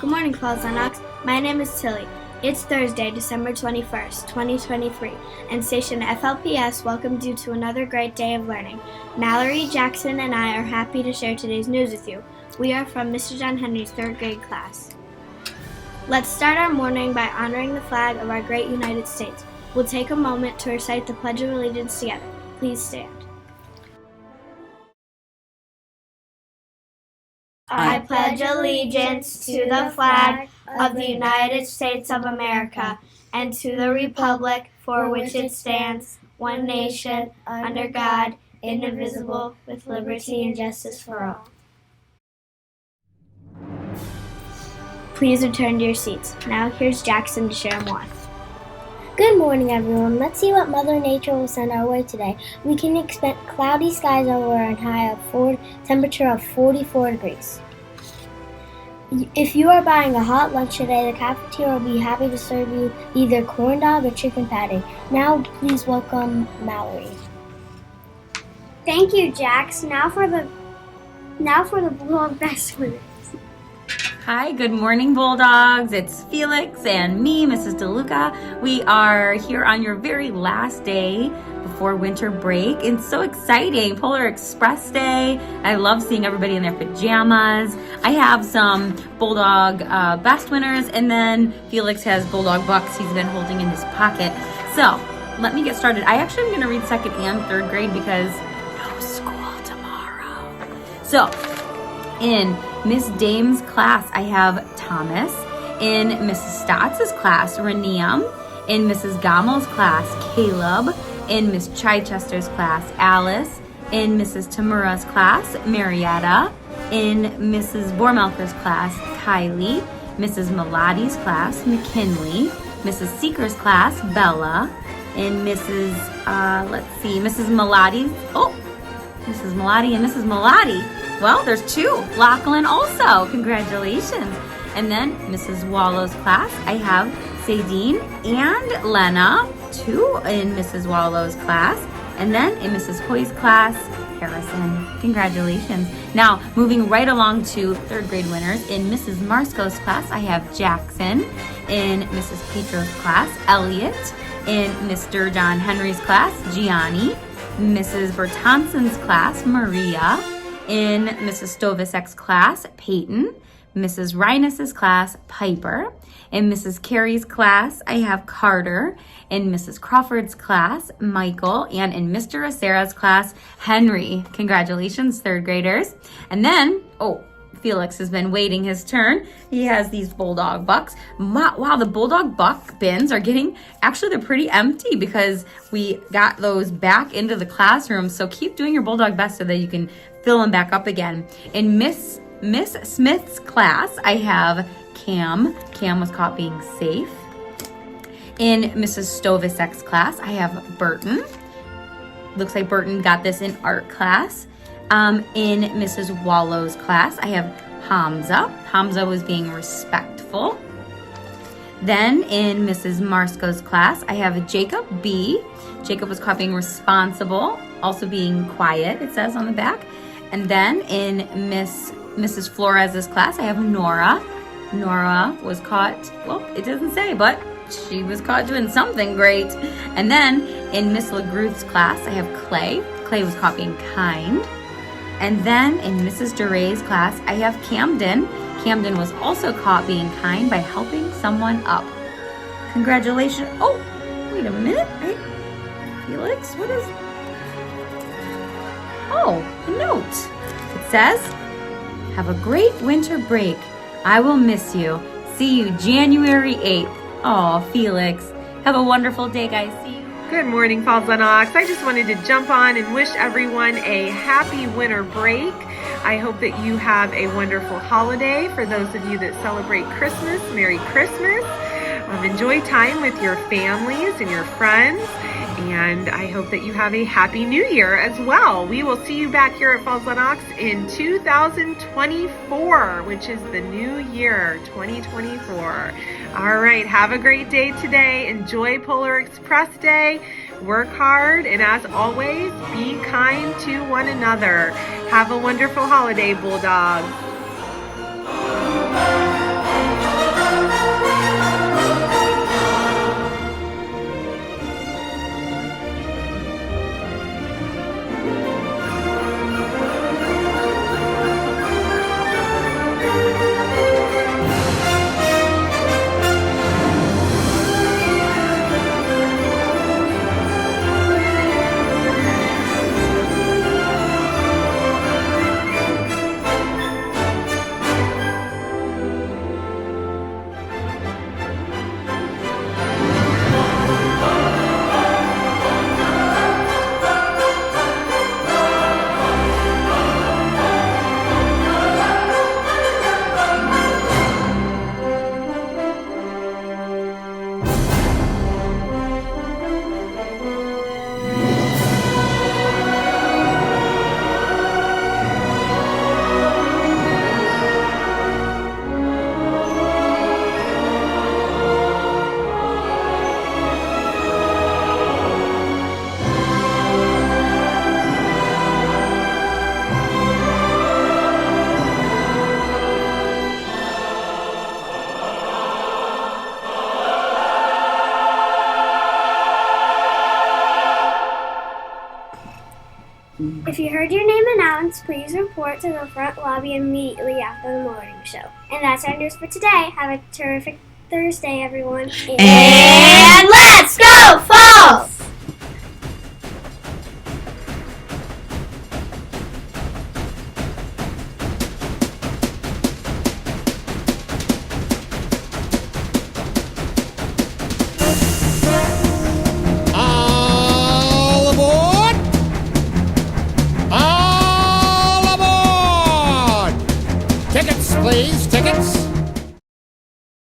Good morning, Falls on Ox. My name is Tilly. It's Thursday, December 21st, 2023, and Station FLPS welcomes you to another great day of learning. Mallory, Jackson, and I are happy to share today's news with you. We are from Mr. John Henry's third grade class. Let's start our morning by honoring the flag of our great United States. We'll take a moment to recite the Pledge of Allegiance together. Please stand. I pledge allegiance to the flag of the United States of America and to the republic for which it stands, one nation, under God, indivisible, with liberty and justice for all. Please return to your seats. Now here's Jackson to share more. Good morning, everyone. Let's see what Mother Nature will send our way today. We can expect cloudy skies over and temperature of 44 degrees. If you are buying a hot lunch today, the cafeteria will be happy to serve you either corn dog or chicken patty. Now, please welcome Mallory. Thank you, Jax. Now for the Bulldog Best Winners. Hi, good morning, Bulldogs. It's Felix and me, Mrs. DeLuca. We are here on your very last day before winter break. It's so exciting. Polar Express Day. I love seeing everybody in their pajamas. I have some Bulldog Best Winners, and then Felix has Bulldog Bucks he's been holding in his pocket. So let me get started. I actually am going to read second and third grade because no school tomorrow. So in Miss Dame's class, I have Thomas. In Mrs. Stotts' class, Reneum. In Mrs. Gommel's class, Caleb. In Miss Chichester's class, Alice. In Mrs. Tamura's class, Marietta. In Mrs. Bormelker's class, Kylie. Mrs. Melodi's class, McKinley. Mrs. Seeker's class, Bella. In Mrs. Melodi's, Mrs. Melody and Mrs. Melody. Well, there's two. Lachlan also. Congratulations. And then Mrs. Wallow's class, I have Sadine and Lena, two in Mrs. Wallow's class. And then in Mrs. Hoy's class, Harrison. Congratulations. Now, moving right along to third grade winners. In Mrs. Marsco's class, I have Jackson. In Mrs. Petro's class, Elliot. In Mr. John Henry's class, Gianni. Mrs. Bertonson's class, Maria. In Mrs. Stovisek's class, Peyton. Mrs. Rhinus's class, Piper. In Mrs. Carey's class, I have Carter. In Mrs. Crawford's class, Michael. And in Mr. Acera's class, Henry. Congratulations, third graders. And then, Felix has been waiting his turn. He has these Bulldog Bucks. Wow, the Bulldog Buck bins are they're pretty empty because we got those back into the classroom. So keep doing your Bulldog Best so that you can fill them back up again. In Miss Smith's class, I have Cam. Cam was caught being safe. In Mrs. Stovisek's class, I have Burton. Looks like Burton got this in art class. In Mrs. Wallow's class, I have Hamza. Hamza was being respectful. Then in Mrs. Marsco's class, I have Jacob B. Jacob was caught being responsible, also being quiet, it says on the back. And then in Mrs. Flores's class, I have Nora. Nora was caught, it doesn't say, but she was caught doing something great. And then in Miss LaGruth's class, I have Clay. Clay was caught being kind. And then in Mrs. Duray's class, I have Camden. Camden was also caught being kind by helping someone up. Congratulations. Oh, wait a minute. Felix, what is... a note. It says, have a great winter break. I will miss you. See you January 8th. Oh, Felix. Have a wonderful day, guys. See you. Good morning, Falls on Ox. I just wanted to jump on and wish everyone a happy winter break. I hope that you have a wonderful holiday. For those of you that celebrate Christmas, Merry Christmas. Enjoy time with your families and your friends. And I hope that you have a happy new year as well. We will see you back here at Falls on Ox in 2024, which is the new year, 2024. All right, have a great day today. Enjoy Polar Express Day. Work hard, and as always, be kind to one another. Have a wonderful holiday, Bulldogs. If you heard your name announced, please report to the front lobby immediately after the morning show. And that's our news for today. Have a terrific Thursday, everyone. And let's go, Falls! All aboard! All aboard! Tickets, please, tickets.